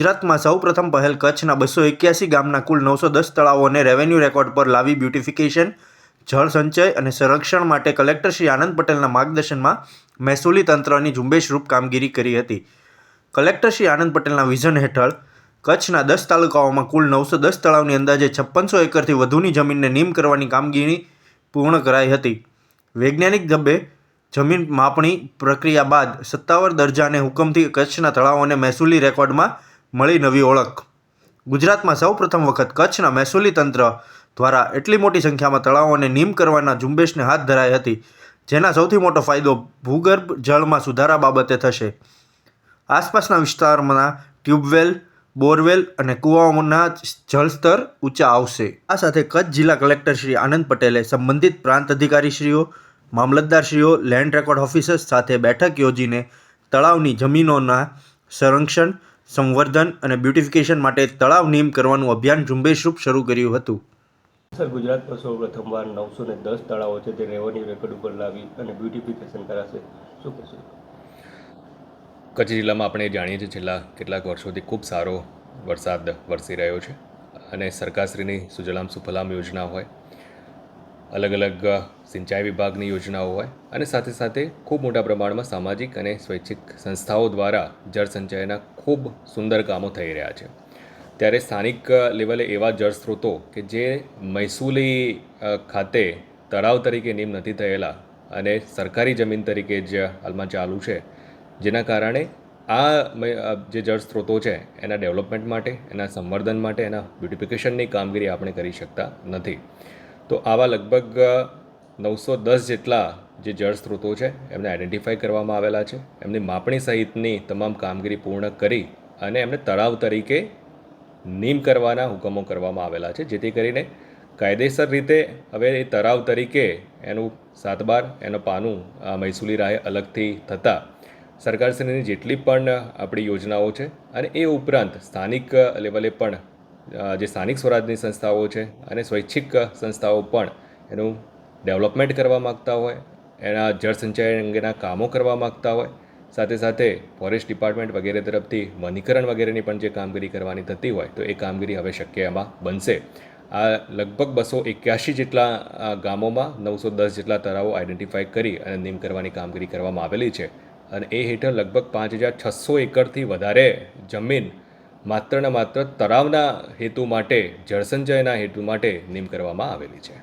ગુજરાતમાં સૌપ્રથમ પહેલ કચ્છના 281 ગામના કુલ 910 તળાવોને રેવન્યુ રેકોર્ડ પર લાવી બ્યુટિફિકેશન, જળ સંચય અને સંરક્ષણ માટે કલેક્ટર શ્રી આનંદ પટેલના માર્ગદર્શનમાં મહેસૂલી તંત્રની ઝુંબેશરૂપ કામગીરી કરી હતી. કલેક્ટર શ્રી આનંદ પટેલના વિઝન હેઠળ કચ્છના 10 તાલુકાઓમાં કુલ 910 તળાવની અંદાજે 5600 એકરથી વધુની જમીનને નીમ કરવાની કામગીરી પૂર્ણ કરાઈ હતી. વૈજ્ઞાનિક ઢબે જમીન માપણી પ્રક્રિયા બાદ સત્તાવાર દરજ્જાને હુકમથી કચ્છના તળાવોને મહેસૂલી રેકોર્ડમાં મળી નવી ઓળખ. ગુજરાતમાં સૌપ્રથમ વખત કચ્છના મહેસૂલી તંત્ર દ્વારા એટલી મોટી સંખ્યામાં તળાવોને નીમ કરવાના ઝુંબેશને હાથ ધરાઈ હતી, જેના સૌથી મોટો ફાયદો ભૂગર્ભ જળમાં સુધારા બાબતે થશે. આસપાસના વિસ્તારમાં ટ્યુબવેલ, બોરવેલ અને કૂવાઓના જળસ્તર ઊંચા આવશે. આ સાથે કચ્છ જિલ્લા કલેક્ટર શ્રી આનંદ પટેલે સંબંધિત પ્રાંત અધિકારીશ્રીઓ, મામલતદારશ્રીઓ, લેન્ડ રેકોર્ડ ઓફિસર્સ સાથે બેઠક યોજીને તળાવની જમીનોના સંરક્ષણ, સંવર્ધન અને બ્યુટિફિકેશન માટે તળાવ નીમ કરવાનું અભિયાન ઝુંબેશરૂપ શરૂ કર્યું હતું. સર, ગુજરાતમાં સૌ પ્રથમવાર 910 તળાવો છે તે રેવન્યુ રેકોર્ડ ઉપર લાવી અને બ્યુટિફિકેશન કરાશે, શું કહેશો? કચ્છ જિલ્લામાં આપણે જાણીએ છીએ છેલ્લા કેટલાક વર્ષોથી ખૂબ સારો વરસાદ વરસી રહ્યો છે અને સરકારશ્રીની સુજલામ સુફલામ યોજના હોય, અલગ અલગ સિંચાઈ વિભાગની યોજનાઓ હોય અને સાથે સાથે ખૂબ મોટા પ્રમાણમાં સામાજિક અને સ્વૈચ્છિક સંસ્થાઓ દ્વારા જળ સંચયના ખૂબ સુંદર કામો થઈ રહ્યા છે. ત્યારે સ્થાનિક લેવલે એવા જળ સ્ત્રોતો કે જે મહેસૂલી ખાતે તળાવ તરીકે નીમ નથી થયેલા અને સરકારી જમીન તરીકે જ હાલમાં ચાલુ છે, જેના કારણે આ જે જળ સ્ત્રોતો છે એના ડેવલપમેન્ટ માટે, એના સંવર્ધન માટે, એના બ્યુટિફિકેશનની કામગીરી આપણે કરી શકતા નથી. તો આવા લગભગ 910 જેટલા જે જળ સ્ત્રોતો છે એમને આઈડેન્ટિફાઈ કરવામાં આવેલા છે. એમની માપણી સહિતની તમામ કામગીરી પૂર્ણ કરી અને એમને તળાવ તરીકે નીમ કરવાના હુકમો કરવામાં આવેલા છે, જેથી કરીને કાયદેસર રીતે હવે એ તળાવ તરીકે એનું 7/12 એનું પાનું મહેસૂલી રાહે અલગથી થતાં સરકારશ્રીની જેટલી પણ આપણી યોજનાઓ છે અને એ ઉપરાંત સ્થાનિક લેવલે પણ જે સ્થાનિક સ્વરાજની સંસ્થાઓ છે અને સ્વૈચ્છિક સંસ્થાઓ પણ એનું ડેવલપમેન્ટ કરવા માગતા હોય, એના જળ સંચય અંગેના કામો કરવા માગતા હોય, સાથે સાથે ફોરેસ્ટ ડિપાર્ટમેન્ટ વગેરે તરફથી વનીકરણ વગેરેની પણ જે કામગીરી કરવાની થતી હોય તો એ કામગીરી હવે શક્ય એમાં બનશે. આ લગભગ 281 જેટલા ગામોમાં 910 જેટલા તળાવો આઈડેન્ટિફાઈ કરી અને નીમ કરવાની કામગીરી કરવામાં આવેલી છે અને એ હેઠળ લગભગ 5600 એકરથી વધારે જમીન માત્ર ને માત્ર તળાવના હેતુ માટે, જળસંચયના હેતુ માટે નીમ કરવામાં આવેલી છે.